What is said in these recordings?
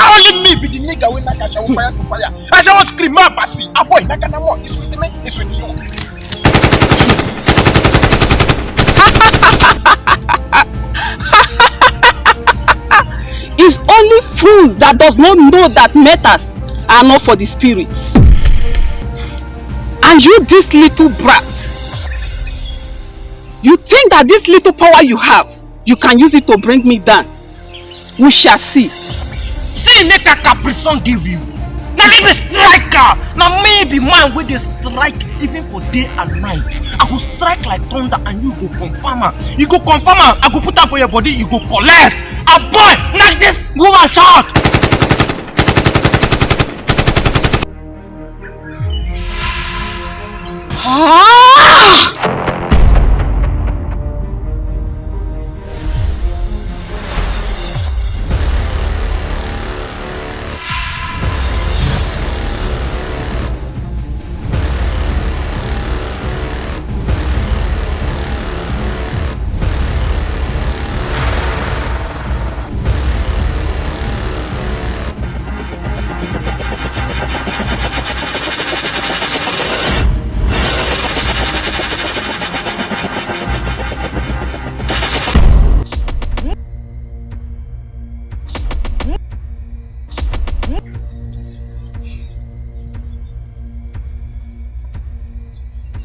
Now only me be the nigga when I shall fire to fire. I shall scream my passy. A boy, Nakanamo, is with me, is with you. It's only fools that does not know that matters are not for the spirits. And you, this little brat, you think that this little power you have, you can use it to bring me down? We shall see. See, make a caprison give you. Now me be striker. Now me be man with the strike even for day and night. I go strike like thunder and you go confirm her. You go confirm her. I go put her for your body. You go collect. A boy, knock this woman short.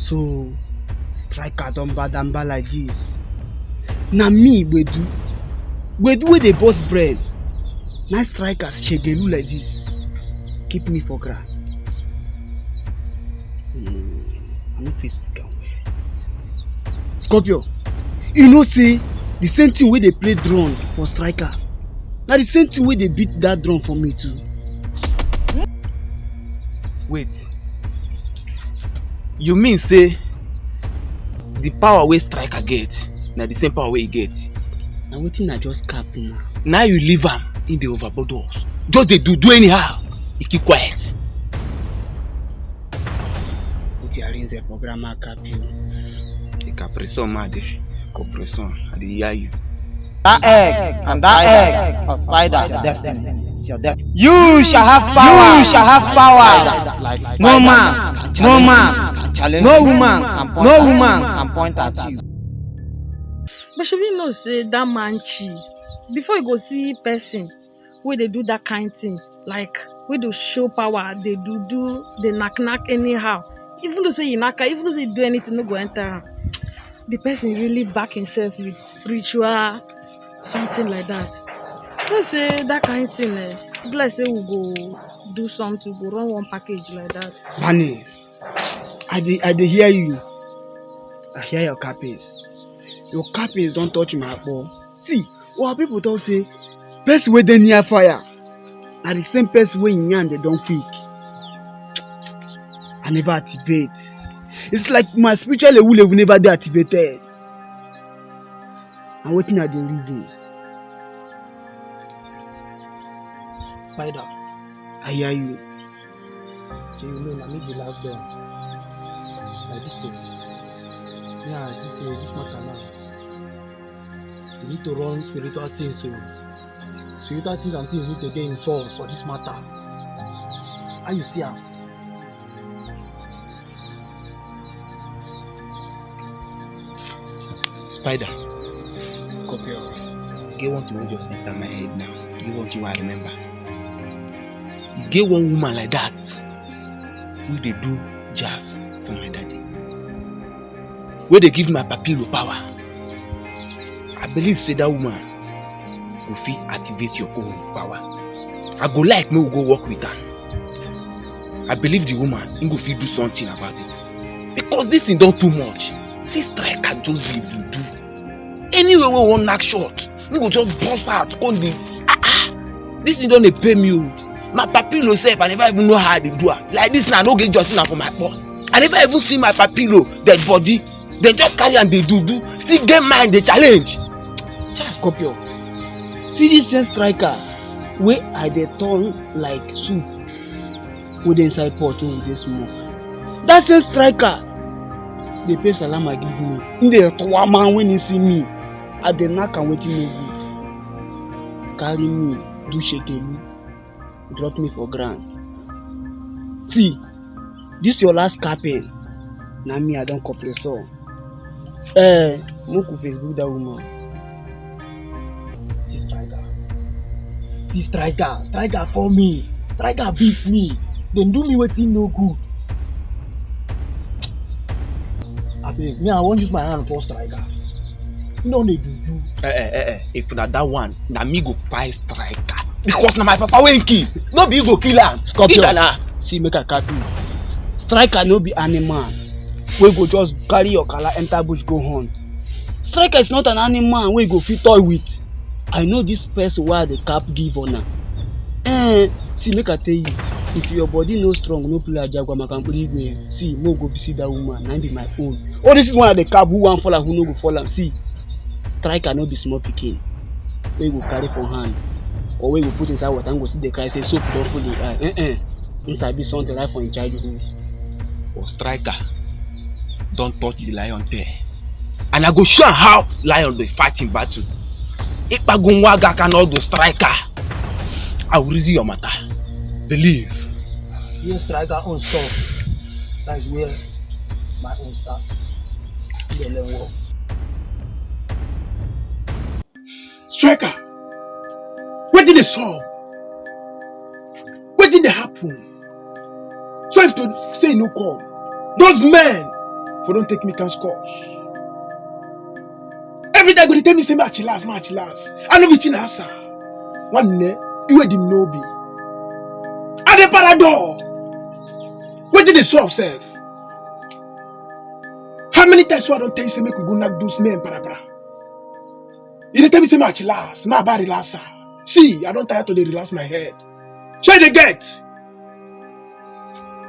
So, striker don badamba like this. Na me Gbedu wey dey boss brain. Na strikers shegelu like this. Keep me for ground. I no fit speak am well. Scorpio, you know say the same thing wey dey play drum for striker, na the same thing wey dey beat that drum for me too. Wait. You mean say the power wey striker get na the same power wey he get? Na wetin I just cap now. Now you leave am in the overboard us. Just dey do anyhow. You keep quiet. Wetin arrange the program cap you. The caprison mad compression. I dey hear you. That egg and that egg of spider is your destiny. It's your destiny. You shall have power. You shall have power. Like no man, no man, no woman can point at you. But should we know say that man chi before you go see person where they do that kind of thing, like we do show power, they they knock anyhow. Even though say you knock, even though say you do anything, no go enter. The person really back himself with spiritual something like that. Let's say that kind of thing. Let's say we go do something, go run one package like that. Manny, I dey hear you. I hear your capes. Your capes don't touch my ball. See, what people don't say, person wey dey near fire, na the same person wey in yarn they don't quick. I never activate. It's like my spiritual level never dey activated. And wetin I dey reason? Spider, I hear you. so you know, I need the last door. Like this thing. Yeah, I see this matter now. You need to run spiritual things, so spiritual things and things need to get involved for this matter. How you see am? Spider. Scorpio. Get one thing wey just enter my head now. Get one thing wey I remember. You get one woman like that who dey do jazz for my daddy. Where they give my papilo power. I believe say that woman go fit activate your own power. I go like me go work with her. I believe the woman he go fit do something about it. Because this thing don't too much. See striker just do. Anyway we want knock short. He go just bust out on the this thing don't pay me. My papilo self, I never even know how they do it. Like this now, I don't get justice for my boss. I never even see my papilo, dead body. They just carry and they do. Still get mind, they challenge. Just Scorpio. See this same striker where I dey turn like soup with the inside pot wey dey smoke. That same striker dey pay salama give me. He dey towa man when he see me. I dey knack am wetin no good. Carry me do shekelu. drop me for ground. See, this your last capping. Now me, I don't cooperate so. Moku Facebook that woman. See striker for me. Striker beat me. Then do me wetin no good. Abeg, me I wan use my hand for striker. No need do. If that one, na me go fight striker. Because na my papa wey kill. No be you go kill am. Scorpion. See, make I cut you. Striker no be animal. We go just carry your collar, enter bush, go hunt. Striker is not an animal wey go fit toy with. I know this person why the cap give honor. See, make I tell you, if your body no strong, no play Ajagwa Makampuri. See, no go visit that woman. Na be my own. Oh, this is one of the cap who wan fall and who no go fall am. See, striker no be small pikin. Wey go carry for hand, or wey go put inside water and go see the cry say soap don full the eye. Inside be something right for in childhood. Or striker don't touch the lion tail. And I go show how lion dey fight in battle. Ikpagunwaga cannot do striker. I will reason your matter. Believe. Your striker own stuff. That is where my own stuff. Striker, what did they solve? What did they happen? So if to say no call, those men for don't take me can scores. Every day go tell me say match last. I know be chinasa. One day you were the nobi. And the parador. What did they solve self? How many times I don't tell you say make we go knock those men para? You dey tell me say match last, my body relax. See, I don't tire to dey relax my head. Try the get.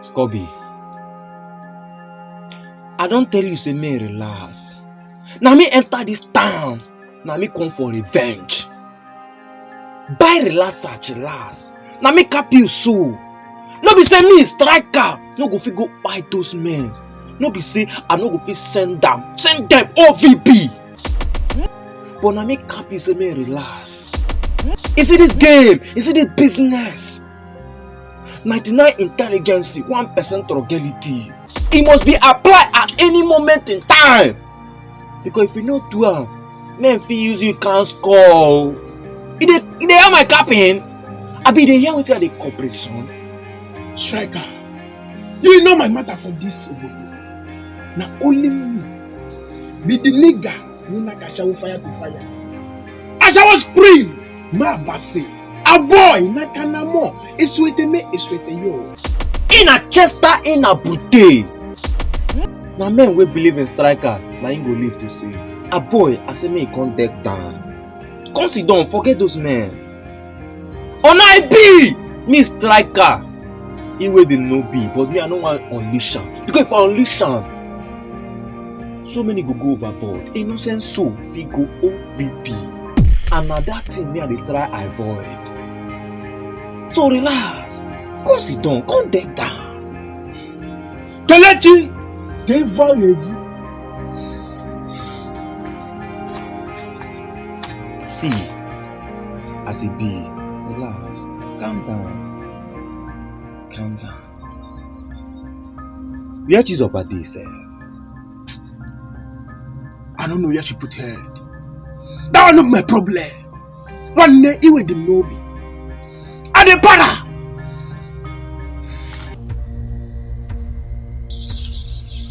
Scobby, I don't tell you say me relax. Now me enter this town. Now me come for revenge. Buy relax at last. Now me cap you so. No be say me striker. No go fit go buy those men. No be say I no go fit send them OVP. But now me cap you say me relax. Is it this game? Is it this business? 99 intelligence, 1% frugality. It must be applied at any moment in time. Because if you know do am, men fit use you can't score. It dey hear my capping. I be dey hear wetin I dey cooperate son. Striker, you know my matter for this obodo. Na only me be the nigga wey knack Ashawo fire to fire. Ashawo scream, ma base. A boy nakanamo eswete me eswete yo. In a Chester, in a Brute. Now men wey believe in striker, na him go live to see. A boy, I say me can't deck down. Come sit down, forget those men. On I be me striker. He wey dey no be, but me I no want unleash am. Because if I unleash am, so many go overboard. Innocent soul fit go OVP. And na that thing me I dey try avoid. So relax. Come sit down, come deck down. Kelechi, devant-vous. See, as it be, relax, calm down. Where she's up at this, I don't know where she put head. That one not my problem. One day he will the lobby. And the para.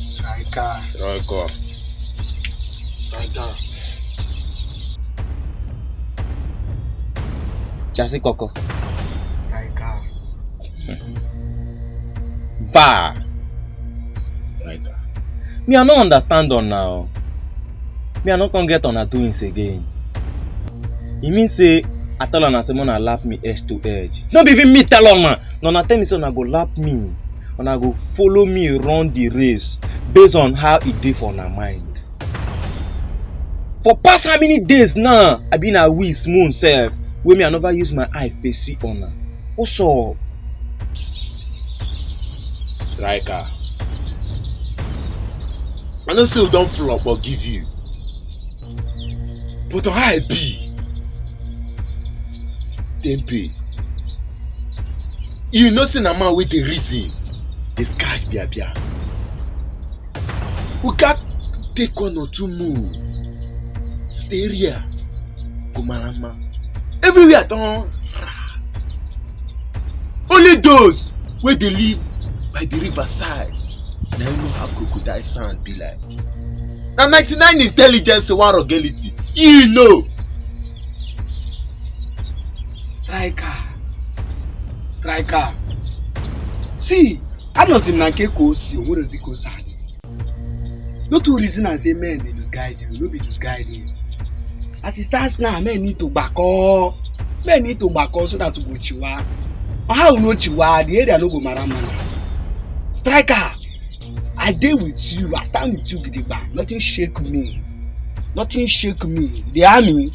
Striker. Chasi Coco. Striker. Va. Striker. Me I no understand on now. Me I no can get on her doings again. You mean say I tell her say I lap me edge to edge. No be even me tell her man. No na tell me say I go lap me. And I go follow me run the race based on how it dey for her mind. For past how many days now I been a wee smooth self wey me I never use my eye face see on her. What's up? Striker. I know say we don't flop or give you. But how I be? Tempe. You know say na man with the reason. Dey scratch bia. We got take 1 or 2 moves. Stay area. Go Malama. Everywhere don ras. Only those wey dey live by the riverside na you know how crocodile sand be like. Na 99 intelligence and 1 rugality. You know. Striker. See, I know him na nke ka o si, onwere ezi ka o si adị. No too reason and say men dey lose guide you, no be lose guide you. As it stands now, men need to gbakọ. Men need to gbakọ so that we go chiwa. But how we no chiwa, the area no go marama. Striker, I dey with you, I stand with you gidigba. Nothing shake me. Nothing shake me. The army,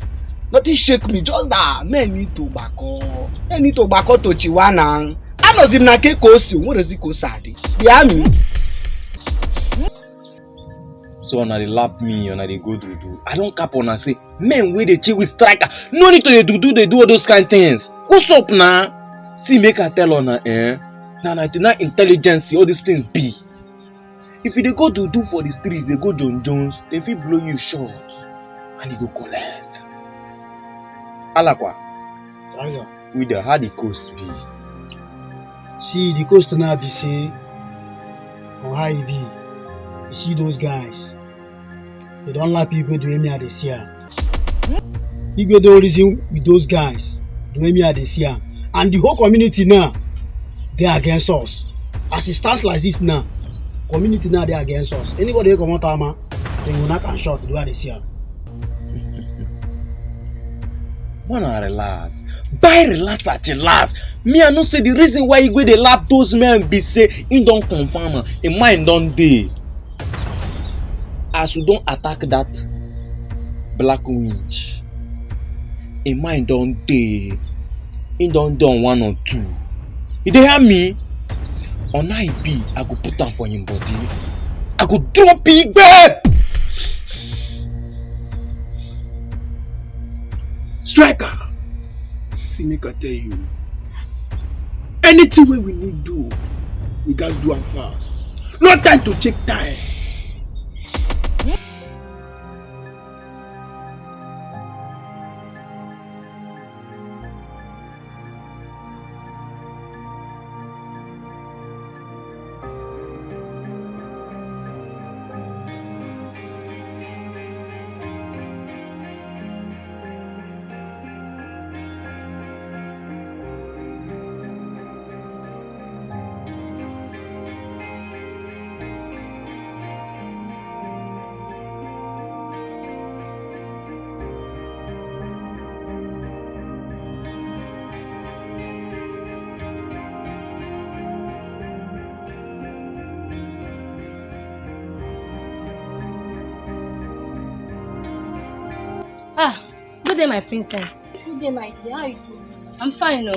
nothing shake me. Just that men need to gbakọ. Men need to gbakọ to chiwa now. I know him na nke ka o si, onwere ezi ka o si adị. The army. So una dey lap me, una dey go do. I don cap una say men wey dey chill with striker no need to dey do all those kind things. What's up na? See make I tell una na 99 intelligence all these things be. If you dey go do for the street, dey go John Jones, dem fit blow you short and you go collect. Alakwa, we dey how the coast be. See, the coast now be say, on how e be. You see those guys, they don't like people doing me at the sea. People don't reason with those guys doing me at the sea. And the whole community now, they are against us. As it stands like this now, community now they are against us. Anybody who come out of they will not can shot do at the sea. Wanna relax. Buy relax at your last. Me I know say the reason why you go dey lap those men be say him don confirm am, him mind don dey. As you don attack that black winch, him mind don dey. Him don dey on 1 or 2. You dey hear me? On how e be, I go put am for him body. I go drop big babe. Striker, see make I tell you, anything wey we need do, we gats do am fast. No time to check time. Good day, my princess. Good day, my dear. How are you doing? I'm fine, no.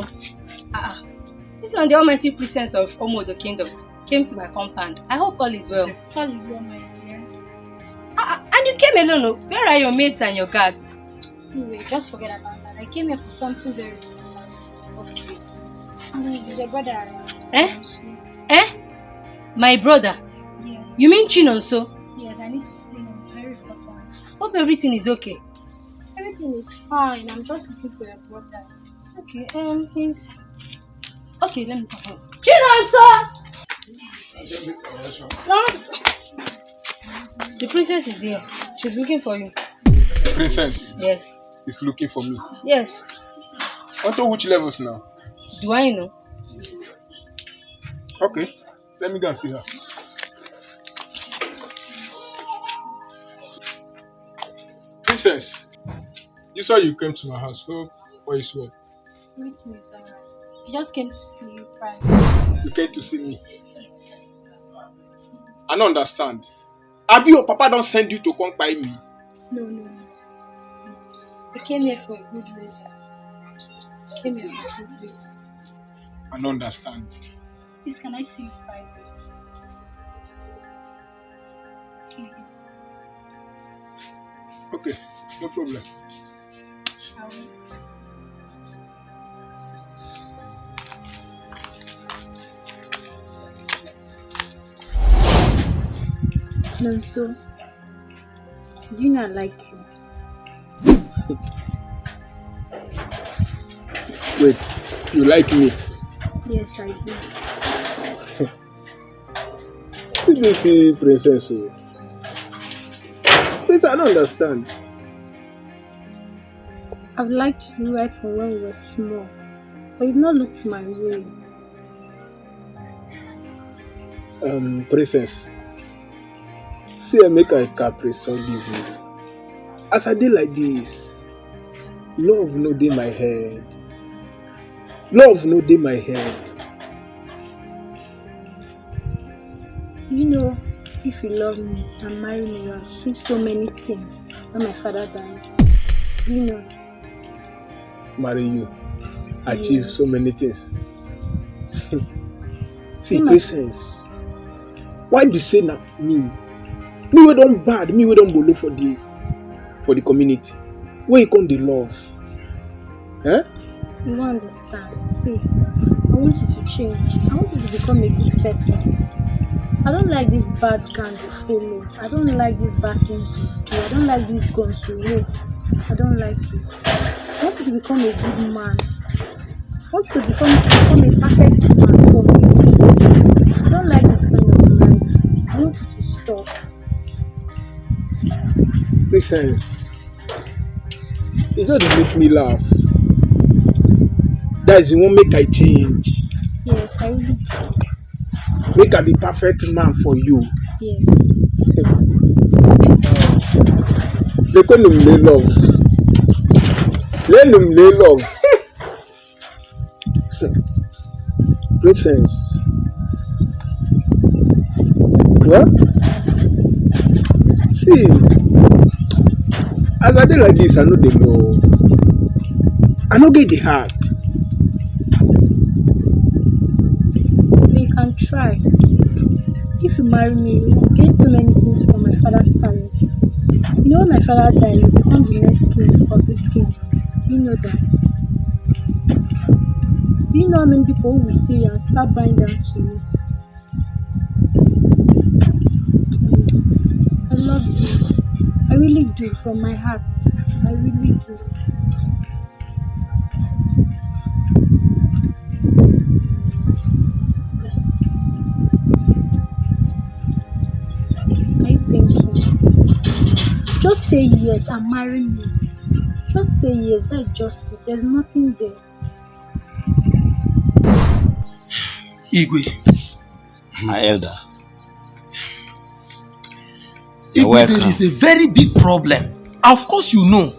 This one, the almighty princess of Omodo Kingdom, came to my compound. I hope all is well. All is well, my dear. And you came alone, no? Where are your mates and your guards? Anyway, just forget about that. I came here for something very important. Okay. Is your brother around? My brother? Yes. You mean Chinonso? Yes, I need to see him. It's very important. Hope everything is okay. Everything is fine. I'm just looking for your brother. Okay, he's... Okay, let me come home. Chinonso! No! The princess is here. She's looking for you. Princess Yes. is looking for me. Yes. Onto which levels now? Do I know? Okay, let me go and see her. Princess, this why you came to my house. Hope all is well. Everything is alright. I just came to see you prior. You came to see me. I don't understand. Abi your papa don't send you to come by me. No. I came here for a good reason. I came here for a good reason. I don't understand. Please, can I see you private? Please. Okay, no problem. Shall we? No, so do you know I like you? Wait, you like me? Yes, I do. Did you see Princess? Please, I don't understand. I've liked you right from when we were small, but you've not looked my way. Princess. See, I make a caprice so give you. As I did like this, love no dey my head. Love no dey my head. You know, if you love me and marry me, you'll achieve so many things when my father died. You know. Marry you, achieve so many things. See, Mm. Princess, why be say na me? Me we don't bad, me we don't bolo for the community. Where you come the love? Eh? You won't understand. See, I want you to change. I want you to become a good person. I don't like this bad gang you follow. I don't like these bad things you do. I don't like these guns you hold. I don't like it. I want you to become a good man. I want you to become a perfect man for me. I don't like this kind of life. I want you to stop. Princess, you just make me laugh. That is the one make I change. Yes, I really do. Make I be perfect man for you. Yes. They call him lay love. Let him lay love. Princess. What? See, as I did like this, I know they know. I know get the heart. You can try. If you marry me, you will gain so many things from my father's palace. You know when my father died, you become the next king of this kingdom. Do you know that? Do you know how many people who will see you and start buying down to you? I love you. I really do, from my heart. I really do. I thank you. Just say yes and marry me. Just say yes, that's just it. There's nothing there. Igwe, My elder. Igwe, welcome. there is a very big problem. Of course you know.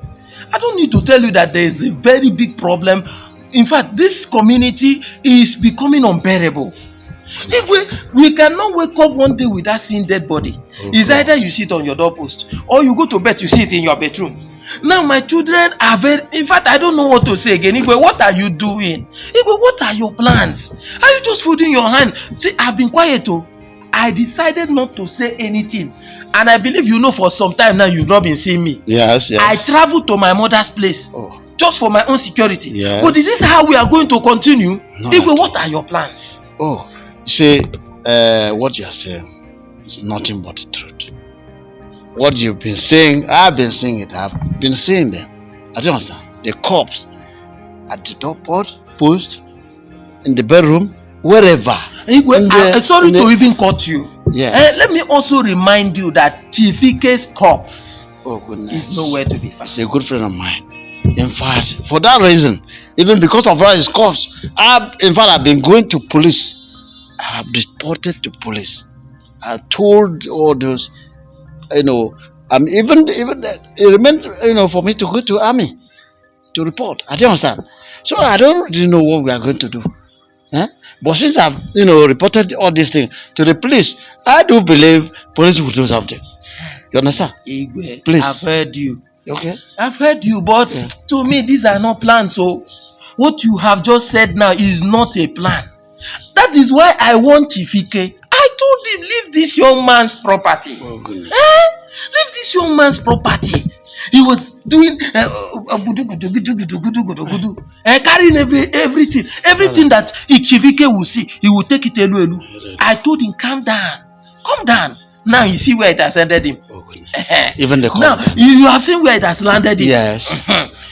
I don't need to tell you that there is a very big problem. In fact, this community is becoming unbearable. Igwe, we cannot wake up one day without seeing dead body. It's either you sit on your doorpost or you go to bed, you see it in your bedroom. Now my children are very, in fact, I don't know what to say again. Igwe, what are you doing? Igwe, what are your plans? Are you just folding your hand? See, I've been quiet too. I decided not to say anything. And I believe you know for some time now you've not been seeing me. Yes, yes. I traveled to my mother's place. Oh. Just for my own security. Yes. But is this how we are going to continue? No, Igwe, what are your plans? Oh, see, what you are saying is nothing but the truth. What you've been saying, I've been saying it. I've been seeing them. I don't understand. The cops at the doorpost, in the bedroom, wherever. Igwe, I'm sorry to even cut you. Yeah. Let me also remind you that Chief Ike's corpse is nowhere to be found. He's a good friend of mine. In fact, for that reason, even because of his corpse, I've been going to police. I have reported to police. I told all those, even it remained, for me to go to army to report. I don't understand. So I don't really know what we are going to do. But since I've, reported all these things to the police, I do believe police will do something. You understand? Igwe, Please. I've heard you. Okay. I've heard you, but to me, these are not plans. So, what you have just said now is not a plan. That is why I want Chief Ike. I told him, leave this young man's property. Oh, goodness. Leave this young man's property. He was doing carrying everything that Chief Ike will see. He will take it elu. I told him, calm down. Now you see where it has ended him. Oh, goodness. Even the Now covenant. you have seen where it has landed him. Yes.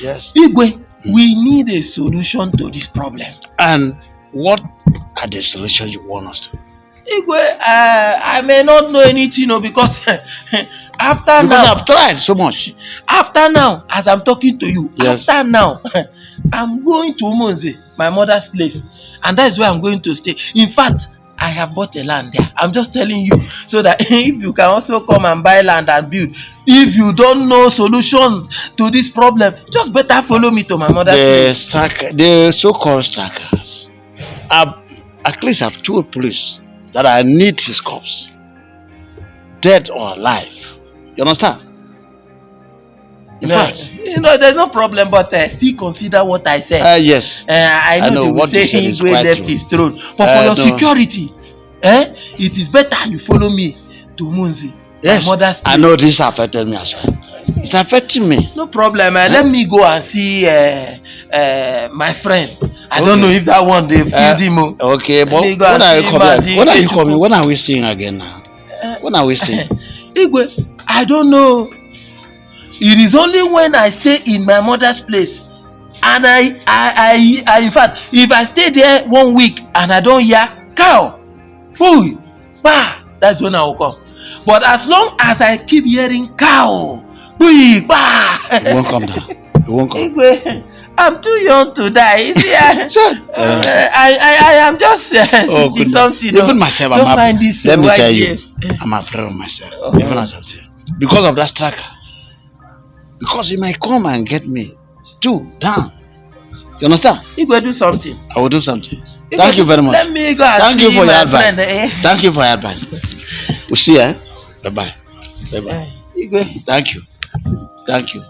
Yes. Igwe, we need a solution to this problem. And what are the solutions you want us to? Igwe, I may not know anything, because after Because now, I've tried so much. after now, as I'm talking to you, Yes. after now, I'm going to Umunze, my mother's place, and that is where I'm going to stay. In fact, I have bought a land there. I'm just telling you so that if you can also come and buy land and build. If you don't know solution to this problem, just better follow me to my mother's place. The so-called strikers. At least I've told police that I need his corpse, dead or alive. You understand? In fact, there's no problem, but still consider what I said. yes. I know they will what say you said is Igwe quite left true. his throne, but for your security, it is better you follow me to Munzi, Yes, my mother's place. I know this affected me as well. It's affecting me. No problem. Let me go and see my friend. I don't know if that one they killed him. Okay, but Let me go when and are you see him coming? and see When are you Ikechukwu. coming? When are we seeing again now? When are we seeing? Igwe, I don't know. It is only when I stay in my mother's place, and I in fact, if I stay there 1 week and I don't hear cow, food, bah, that's when I will come. But as long as I keep hearing cow, bah, It won't come down. It won't come. Igwe, I'm too young to die. You see, I am just goodness. something. Even myself, don't I'm mind happy. this Let me white tell you, years. I'm afraid of myself. Even as I'm saying, because of that striker. Because he might come and get me too down. You understand? You go do something. I will do something. Thank you very much. Let me go and Thank see you for your my advice. friend. Thank you for your advice. We'll see you. Bye bye. Bye bye. Igwe. Thank you. Thank you.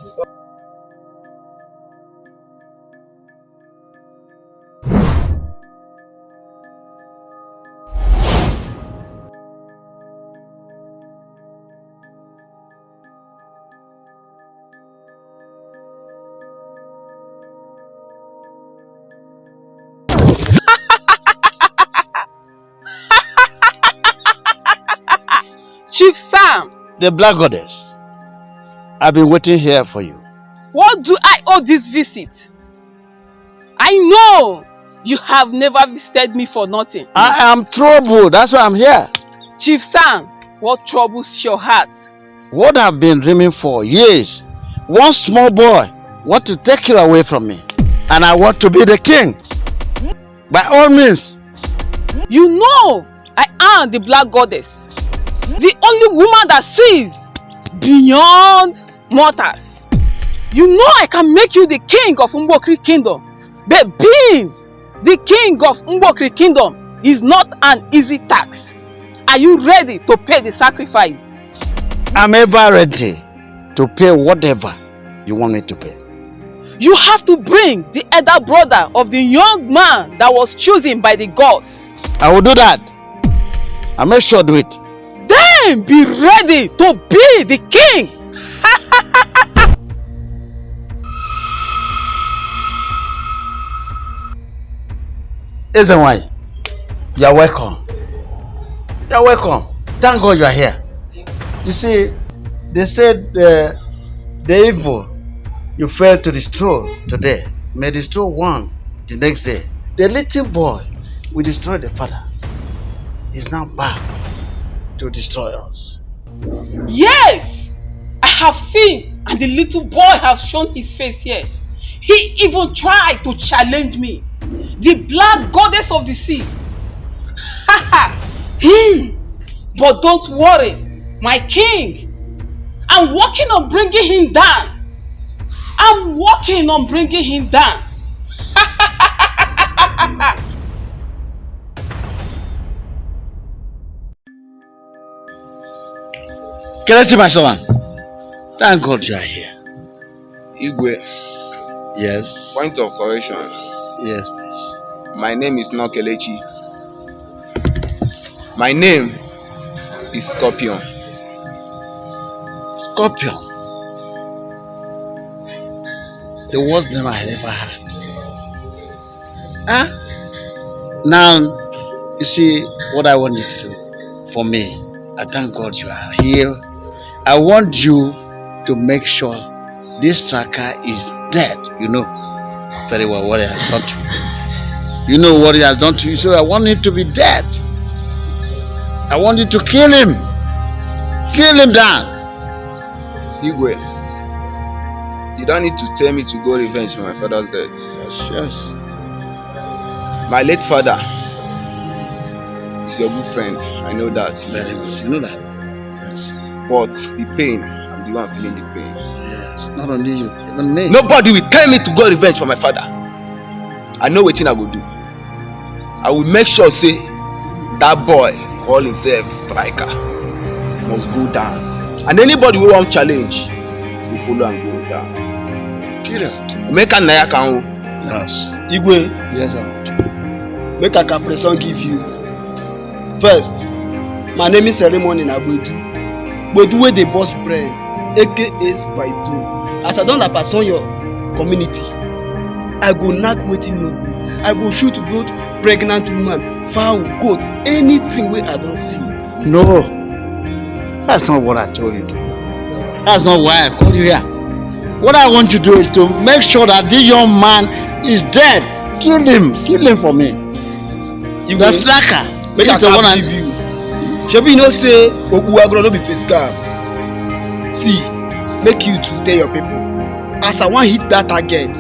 Chief Sam, The Black Goddess. I've been waiting here for you. what do I owe this visit? I know you have never visited me for nothing. I am troubled. That's why I'm here. Chief Sam, what troubles your heart? What I've been dreaming for years. One small boy want to take you away from me. And I want to be the king. By all means. You know I am the Black Goddess. The only woman that sees beyond mortals. You know I can make you the king of Mbokri Kingdom. But being the king of Mbokri Kingdom is not an easy task. Are you ready to pay the sacrifice? I'm ever ready to pay whatever you want me to pay. You have to bring the elder brother of the young man that was chosen by the gods. I will do that. I'll make sure to do it. Then be ready to be the king. Ezenwai, you're welcome. You're welcome. Thank God you are here. You see, they said the evil you failed to destroy today may destroy one the next day. The little boy will destroy the father. He's now back to destroy us. Yes, I have seen, and the little boy has shown his face here. He even tried to challenge me, the Black Goddess of the sea. But don't worry, my king. I'm working on bringing him down. I'm working on bringing him down. Kelechi, my son. Thank God you are here. Igwe, Yes. point of correction. Yes, please. My name is not Kelechi. My name is Scorpion. Scorpion. The worst name I had ever had. Now, you see what I want you to do for me. I thank God you are here. I want you to make sure this tracker is dead. You know very well what he has done to you. You know what he has done to you, so I want him to be dead. I want you to kill him. Kill him down. Igwe, you don't need to tell me to go revenge for my father's death. Yes. My late father is your good friend. I know that. Very good. You know that? Yes. But the pain, I'm the one feeling the pain. Yes. Not only you, even me. Nobody will tell me to go revenge for my father. I know what I will do. I will make sure say that boy call himself striker must go down. And anybody who won't challenge will follow and go down. Period. Make a naya can. Yes. Igwe, Yes, sir. make a compression give you. First, my name is Ceremony Nagwedu. But where the boss brain, aka Spy2. As I don't person your community, I go knock waiting no good. I go shoot goat, pregnant woman, fowl, goat, anything where I don't see. No. That's not what I told you to. That's not why I called you here. What I want you to do is to make sure that this young man is dead. Kill him. Kill him for me. You The go striker. make He's I the one can't I... give you. Shebi you know say Okuwagro no be face cam. See, make you to tell your people. As I wan hit that target,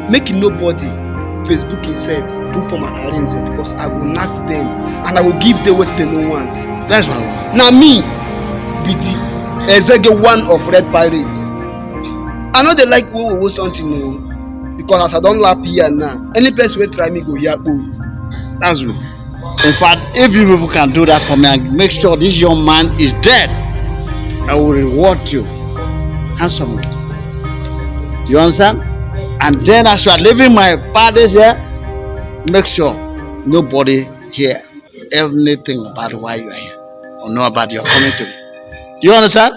make nobody Facebook himself put for my arrange because I go knock them and I will give them what they no want. That's what I want. Na me be the Ezege one of Red Pirates. I know they like wo something o because as I don lap here now, any person wey try me go yakpo. That's good. In fact, if you people can do that for me and make sure this young man is dead, I will reward you handsomely. Do you understand? And then as you are leaving my parties here, make sure nobody hear anything about why you are here or know about your coming to me. Do you understand?